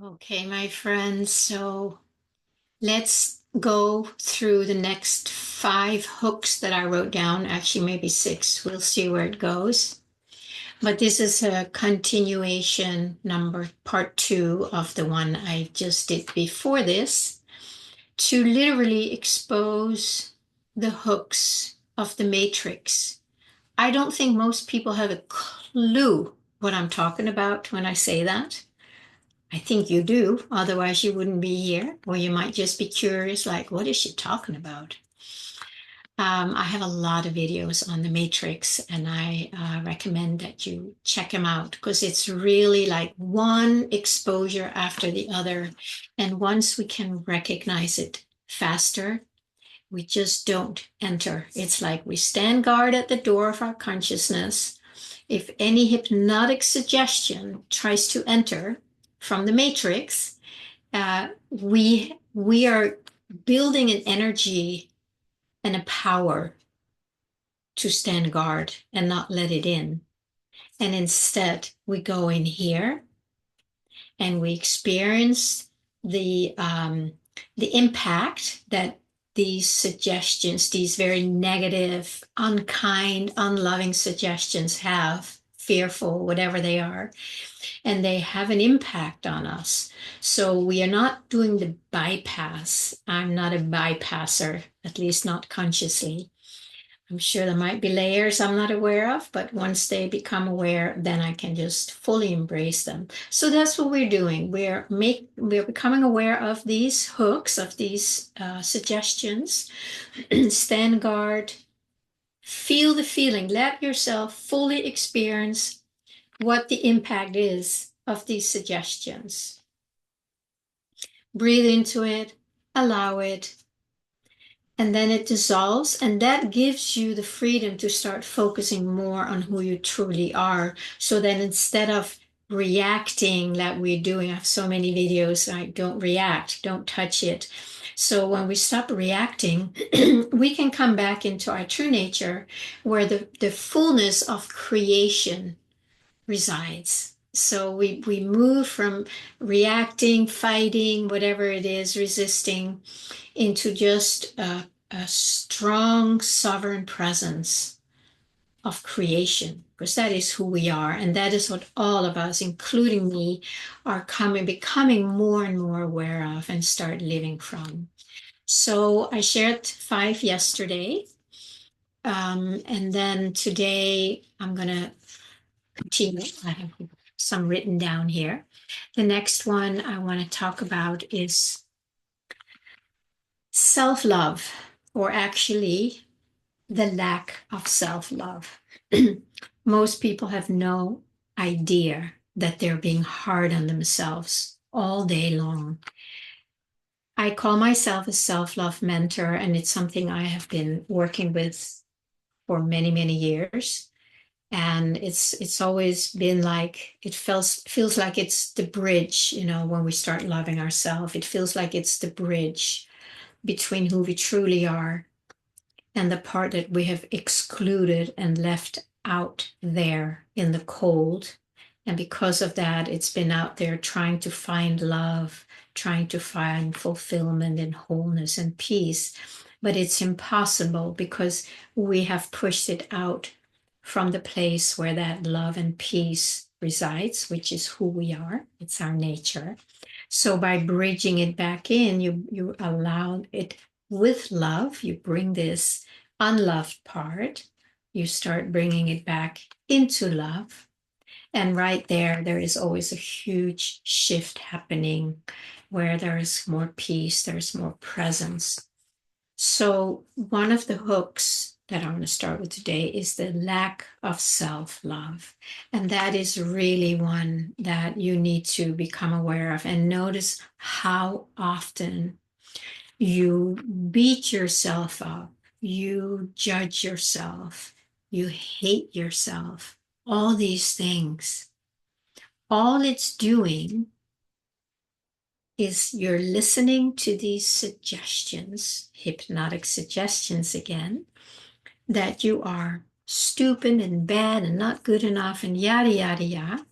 Okay, my friends, so let's go through the next five hooks that I wrote down. Actually, maybe six. We'll see where it goes. But this is a continuation number, part two of the one I just did before this, to literally expose the hooks of the matrix. I don't think most people have a clue what I'm talking about when I say that. I think you do, otherwise you wouldn't be here, or you might just be curious, like, what is she talking about? I have a lot of videos on the Matrix, and I recommend that you check them out because it's really like one exposure after the other. And once we can recognize it faster, we just don't enter. It's like we stand guard at the door of our consciousness. If any hypnotic suggestion tries to enter from the Matrix, we are building an energy and a power to stand guard and not let it in. And instead, we go in here and we experience the impact that these suggestions, these very negative, unkind, unloving suggestions have, fearful, whatever they are, and they have an impact on us. So we are not doing the bypass. I'm not a bypasser, at least not consciously. I'm sure there might be layers I'm not aware of, but once they become aware, then I can just fully embrace them. So that's what we're doing. We're becoming aware of these hooks, of these suggestions. Stand guard, feel the feeling, let yourself fully experience what the impact is of these suggestions. Breathe into it, allow it, and then it dissolves, and that gives you the freedom to start focusing more on who you truly are. So then instead of reacting like we're doing, I have so many videos like don't react, don't touch it. So when we stop reacting, we can come back into our true nature where the fullness of creation resides. So we move from reacting, fighting, whatever it is, resisting, into just a strong sovereign presence of creation, because that is who we are. And that is what all of us, including me, are becoming more and more aware of and start living from. So I shared five yesterday. And then today I'm going to continue. I have some written down here. The next one I want to talk about is self-love, or actually the lack of self-love. Most people have no idea that they're being hard on themselves all day long. I call myself a self-love mentor, and it's something I have been working with for many, many years. And it's always been like it feels like it's the bridge, when we start loving ourselves. It feels like it's the bridge between who we truly are and the part that we have excluded and left out there in the cold. And because of that, it's been out there trying to find love, trying to find fulfillment and wholeness and peace. But it's impossible because we have pushed it out from the place where that love and peace resides, which is who we are. It's our nature. So by bridging it back in, you allow it with love, you bring this unloved part, you start bringing it back into love. And right there is always a huge shift happening where there is more peace, there's more presence. So, one of the hooks that I'm going to start with today is the lack of self love. And that is really one that you need to become aware of and notice how often you beat yourself up, you judge yourself, you hate yourself, all these things. All it's doing is you're listening to these suggestions, hypnotic suggestions again, that you are stupid and bad and not good enough and yada, yada, yada.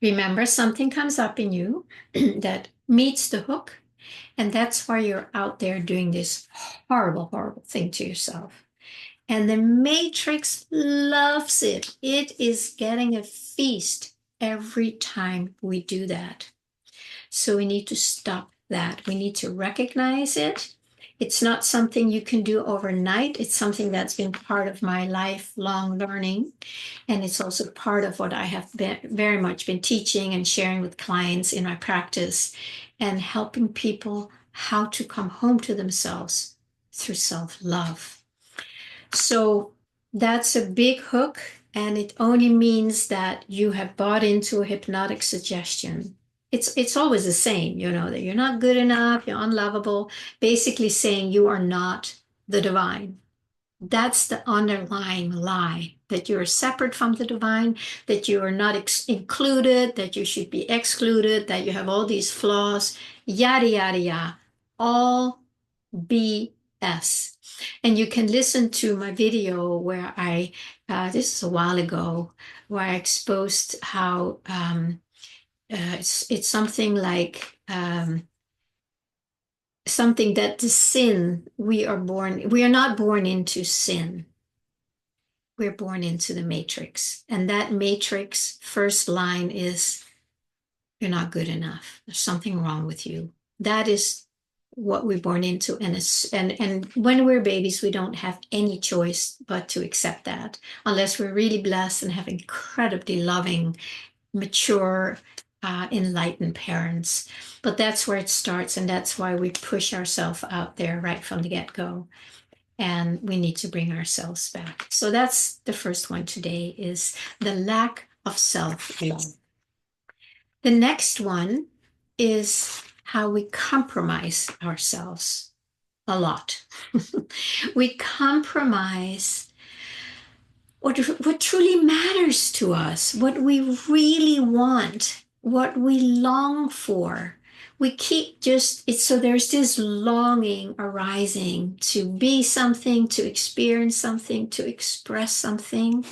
Remember, something comes up in you that meets the hook, and that's why you're out there doing this horrible, horrible thing to yourself. And the matrix loves it. It is getting a feast every time we do that. So we need to stop that. We need to recognize it. It's not something you can do overnight. It's something that's been part of my lifelong learning. And it's also part of what I have been very much been teaching and sharing with clients in my practice and helping people how to come home to themselves through self-love. So that's a big hook, and it only means that you have bought into a hypnotic suggestion. It's always the same, that you're not good enough, you're unlovable, basically saying you are not the divine. That's the underlying lie, that you are separate from the divine, that you are not included, that you should be excluded, that you have all these flaws, yada, yada, yada. All BS. And you can listen to my video where this is a while ago, where I exposed how it's something like something that the sin we are not born into sin. We're born into the matrix. And that matrix first line is, you're not good enough. There's something wrong with you. That is what we're born into. And when we're babies, we don't have any choice but to accept that, unless we're really blessed and have incredibly loving, mature, enlightened parents. But that's where it starts, and that's why we push ourselves out there right from the get-go. And we need to bring ourselves back. So that's the first one today, is the lack of self-love. The next one is how we compromise ourselves a lot. We compromise what truly matters to us, what we really want, what we long for. We keep so there's this longing arising to be something, to experience something, to express something.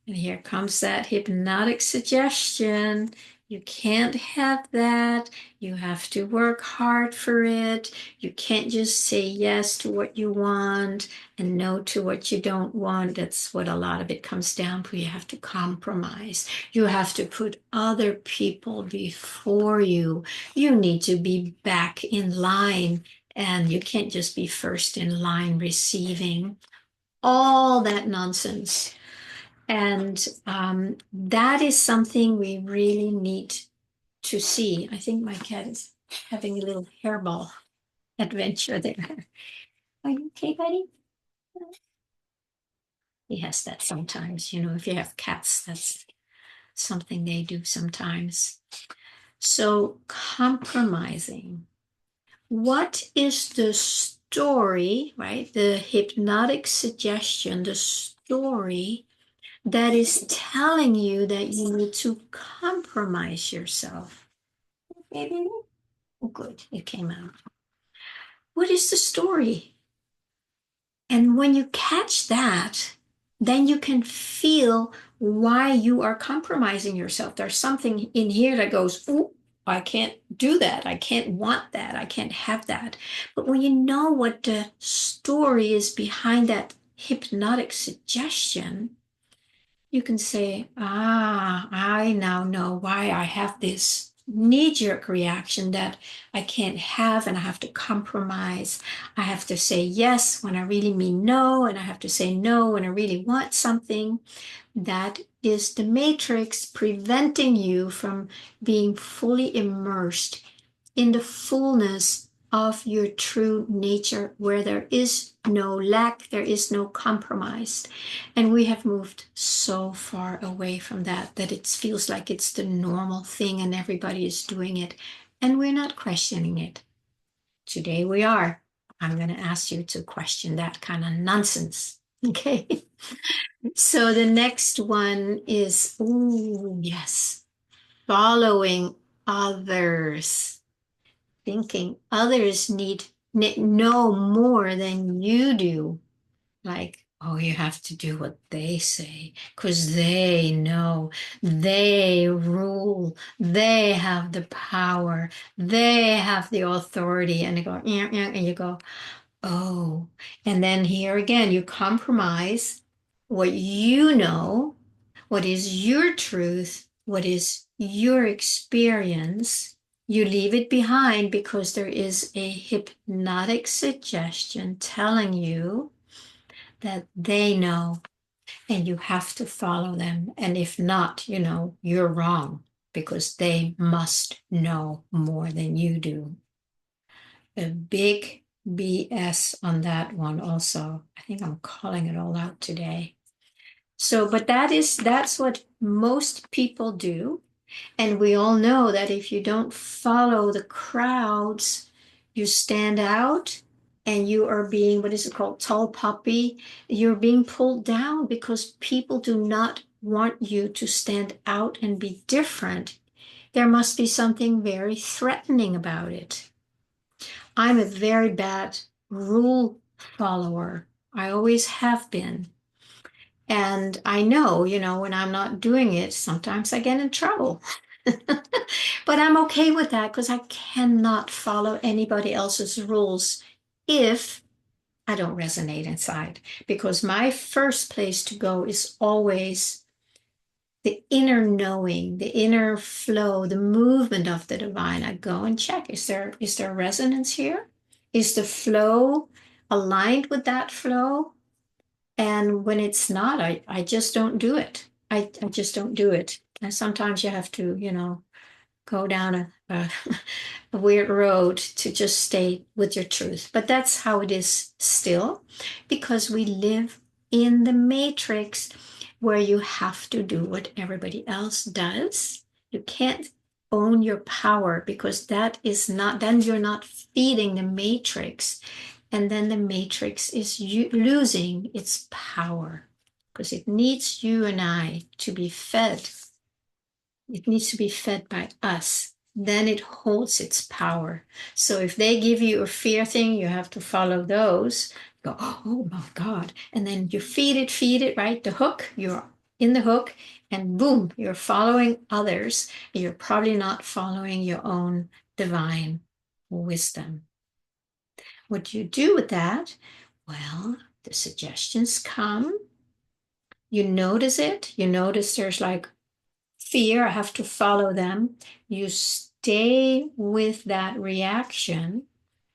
And here comes that hypnotic suggestion. You can't have that. You have to work hard for it. You can't just say yes to what you want and no to what you don't want. That's what a lot of it comes down to. You have to compromise. You have to put other people before you. You need to be back in line, and you can't just be first in line receiving. All that nonsense. And that is something we really need to see. I think my cat is having a little hairball adventure there. Are you okay, buddy? He has that sometimes. If you have cats, that's something they do sometimes. So, compromising. What is the story, right? The hypnotic suggestion, the story that is telling you that you need to compromise yourself. Maybe, oh, good, it came out. What is the story? And when you catch that, then you can feel why you are compromising yourself. There's something in here that goes, "Ooh, I can't do that. I can't want that. I can't have that." But when you know what the story is behind that hypnotic suggestion, you can say, I now know why I have this knee-jerk reaction that I can't have, and I have to compromise. I have to say yes when I really mean no, and I have to say no when I really want something. That is the matrix preventing you from being fully immersed in the fullness of your true nature, where there is no lack, there is no compromise. And we have moved so far away from that it feels like it's the normal thing and everybody is doing it. And we're not questioning it. Today we are. I'm going to ask you to question that kind of nonsense. Okay. So the next one is, oh, yes, following others. Thinking others need know more than you do. Like, Oh, you have to do what they say because they know, they rule, they have the power, they have the authority. And you go, yeah, yeah, and you go, oh. And then here again, you compromise what you know, what is your truth, what is your experience. You leave it behind because there is a hypnotic suggestion telling you that they know and you have to follow them. And if not, you're wrong because they must know more than you do. A big BS on that one also. I think I'm calling it all out today. So, but that's what most people do. And we all know that if you don't follow the crowds, you stand out and you are being, what is it called, tall poppy? You're being pulled down because people do not want you to stand out and be different. There must be something very threatening about it. I'm a very bad rule follower. I always have been. And I know, when I'm not doing it, sometimes I get in trouble. But I'm okay with that because I cannot follow anybody else's rules if I don't resonate inside. Because my first place to go is always the inner knowing, the inner flow, the movement of the divine. I go and check. Is there resonance here? Is the flow aligned with that flow? And when it's not, I just don't do it. I just don't do it. And sometimes you have to, go down a weird road to just stay with your truth. But that's how it is still, because we live in the matrix where you have to do what everybody else does. You can't own your power because that is not, then you're not feeding the matrix. And then the matrix is losing its power because it needs you and I to be fed. It needs to be fed by us. Then it holds its power. So if they give you a fear thing, you have to follow those. Go, oh my God. And then you feed it, right? The hook, you're in the hook, and boom, you're following others. You're probably not following your own divine wisdom. What do you do with that? Well, the suggestions come. You notice it. You notice there's like fear, I have to follow them. You stay with that reaction.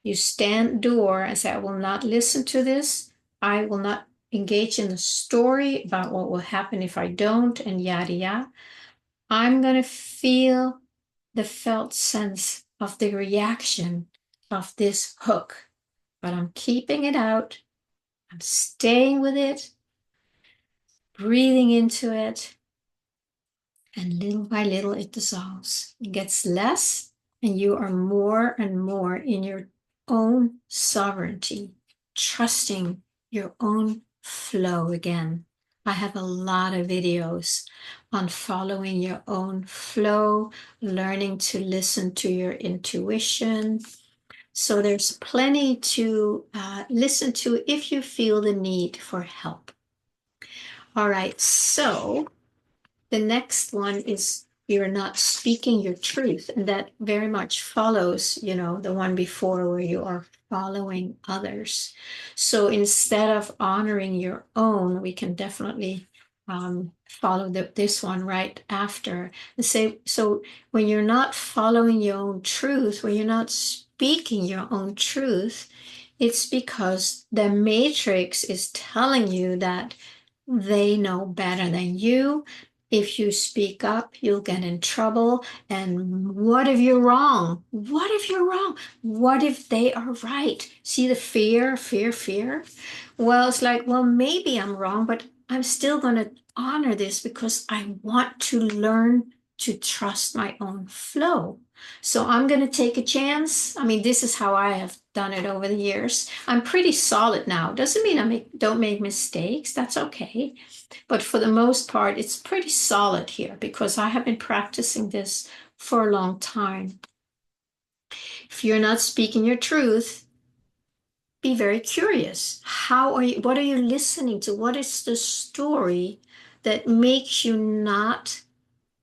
You stand door and say, I will not listen to this. I will not engage in the story about what will happen if I don't, and yada yada. I'm going to feel the felt sense of the reaction of this hook, but I'm keeping it out. I'm staying with it, breathing into it, and little by little it dissolves. It gets less, and you are more and more in your own sovereignty, trusting your own flow again. I have a lot of videos on following your own flow, learning to listen to your intuition. So there's plenty to listen to if you feel the need for help. All right, so the next one is you're not speaking your truth. And that very much follows, the one before where you are following others. So instead of honoring your own, we can definitely follow this one right after. And say, so when you're not following your own truth, when you're not speaking your own truth, it's because the matrix is telling you that they know better than you. If you speak up, you'll get in trouble. And what if you're wrong? What if you're wrong? What if they are right? See the fear, fear, fear? Well, it's like, well, maybe I'm wrong, but I'm still going to honor this because I want to learn to trust my own flow. So I'm going to take a chance. I mean, this is how I have done it over the years. I'm pretty solid now. Doesn't mean don't make mistakes. That's okay. But for the most part, it's pretty solid here because I have been practicing this for a long time. If you're not speaking your truth, be very curious. What are you listening to? What is the story that makes you not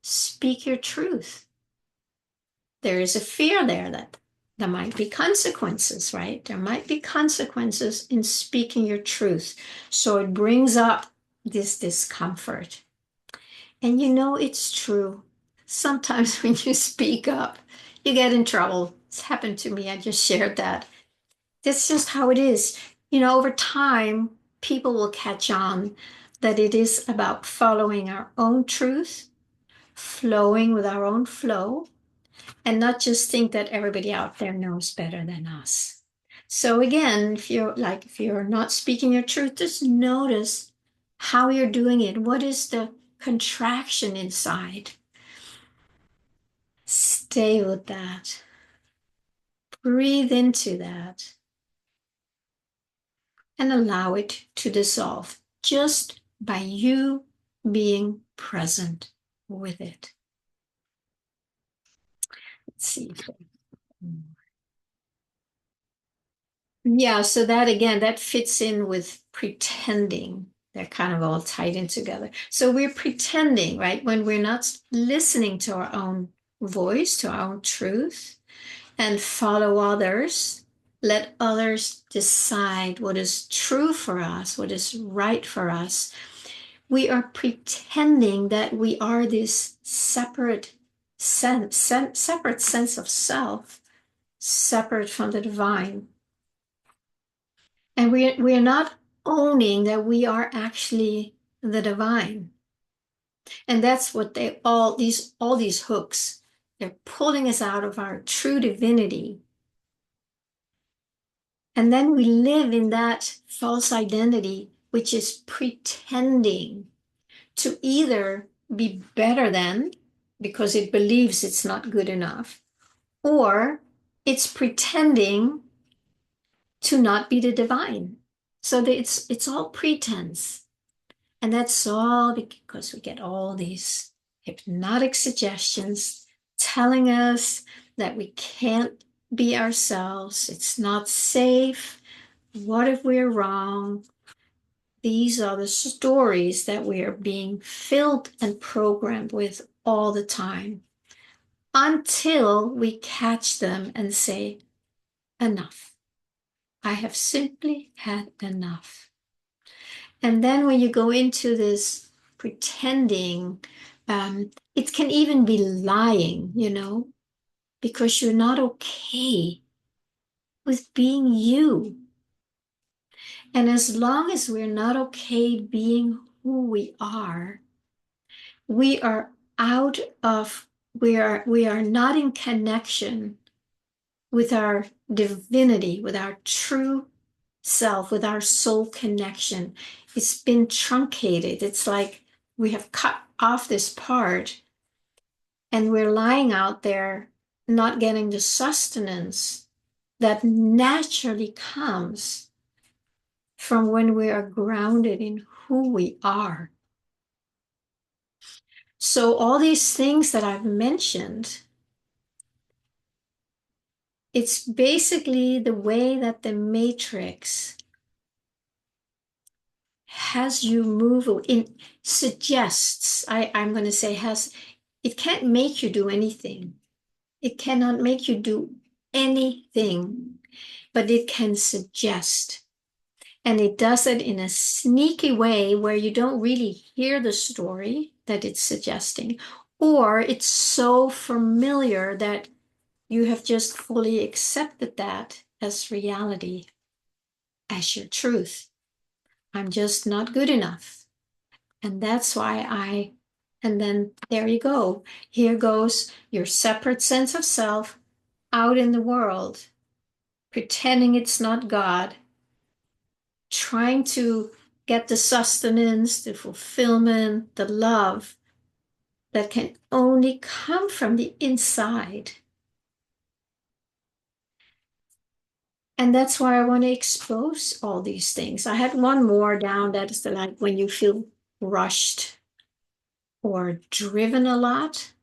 speak your truth? There is a fear there that there might be consequences, right? There might be consequences in speaking your truth. So it brings up this discomfort. And it's true. Sometimes when you speak up, you get in trouble. It's happened to me. I just shared that. That's just how it is. Over time, people will catch on that it is about following our own truth, flowing with our own flow, and not just think that everybody out there knows better than us. So again, if you're not speaking your truth, just notice how you're doing it. What is the contraction inside? Stay with that. Breathe into that and allow it to dissolve just by you being present with it. Let's see. Yeah, so that again, that fits in with pretending. They're kind of all tied in together. So we're pretending, right? When we're not listening to our own voice, to our own truth, and follow others, let others decide what is true for us, what is right for us. We are pretending that we are this separate sense of self, separate from the divine. And we are not owning that we are actually the divine. And that's what all these hooks, they're pulling us out of our true divinity. And then we live in that false identity, which is pretending to either be better than because it believes it's not good enough, or it's pretending to not be the divine. So it's all pretense. And that's all because we get all these hypnotic suggestions telling us that we can't be ourselves. It's not safe. What if we're wrong? These are the stories that we are being filled and programmed with all the time until we catch them and say, enough. I have simply had enough. And then when you go into this pretending, it can even be lying, because you're not okay with being you. And as long as we're not okay being who we are out of, we are not in connection with our divinity, with our true self, with our soul connection. It's been truncated. It's like we have cut off this part and we're lying out there not getting the sustenance that naturally comes from when we are grounded in who we are. So all these things that I've mentioned, it's basically the way that the matrix has you move in, suggests, I'm going to say it can't make you do anything. It cannot make you do anything, but it can suggest. And it does it in a sneaky way where you don't really hear the story that it's suggesting, or it's so familiar that you have just fully accepted that as reality, as your truth. I'm just not good enough. And that's why and then there you go. Here goes your separate sense of self out in the world, pretending it's not God, trying to get the sustenance, the fulfillment, the love that can only come from the inside. And that's why I want to expose all these things. I had one more down that is like when you feel rushed or driven a lot.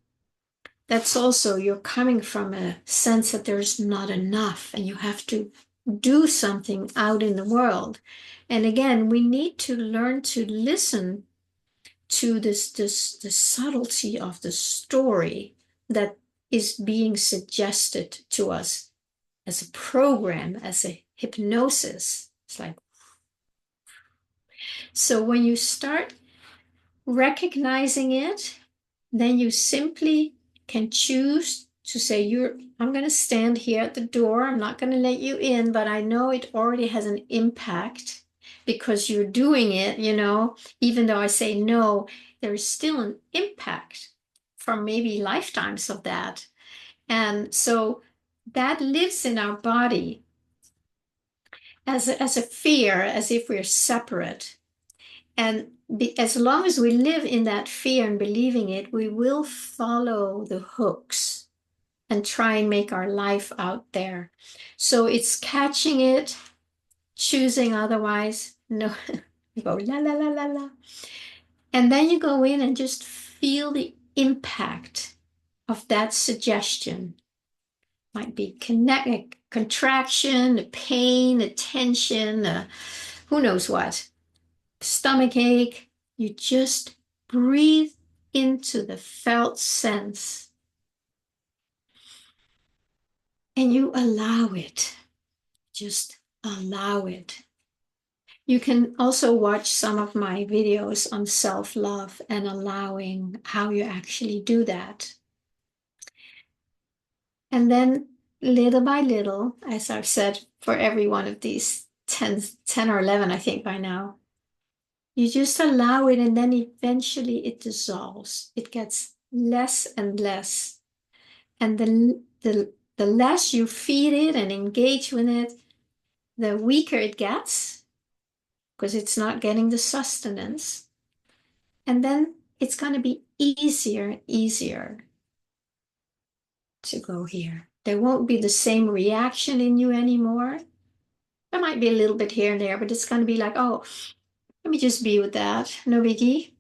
That's also you're coming from a sense that there's not enough and you have to do something out in the world. And again, we need to learn to listen to the subtlety of the story that is being suggested to us as a program, as a hypnosis. It's like, so when you start recognizing it, then you simply can choose to say, I'm going to stand here at the door. I'm not going to let you in, but I know it already has an impact because you're doing it, even though I say no, there is still an impact from maybe lifetimes of that. And so that lives in our body as a fear, as if we're separate. And as long as we live in that fear and believing it, we will follow the hooks and try and make our life out there. So it's catching it, choosing otherwise. No, you go la la la la la. And then you go in and just feel the impact of that suggestion. Might be contraction, the pain, the tension, who knows what. Stomach ache, you just breathe into the felt sense and you allow it. Just allow it. You can also watch some of my videos on self-love and allowing how you actually do that. And then little by little, as I've said for every one of these 10 or 11, I think by now, you just allow it and then eventually it dissolves. It gets less and less. And the less you feed it and engage with it, the weaker it gets because it's not getting the sustenance. And then it's going to be easier and easier to go here. There won't be the same reaction in you anymore. There might be a little bit here and there, but it's going to be like, oh, let me just be with that. No biggie.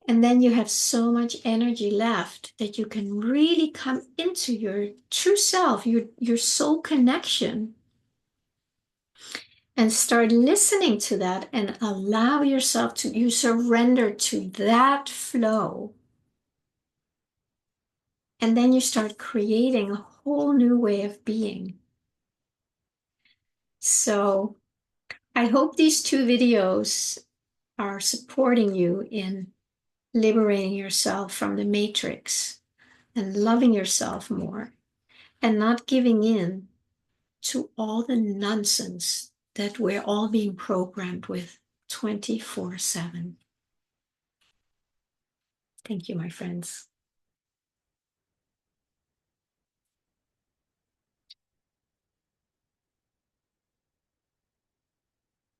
And then you have so much energy left that you can really come into your true self, your soul connection, and start listening to that and allow yourself to, you surrender to that flow. And then you start creating a whole new way of being. So I hope these 2 videos are supporting you in liberating yourself from the matrix and loving yourself more and not giving in to all the nonsense that we're all being programmed with 24/7. Thank you, my friends.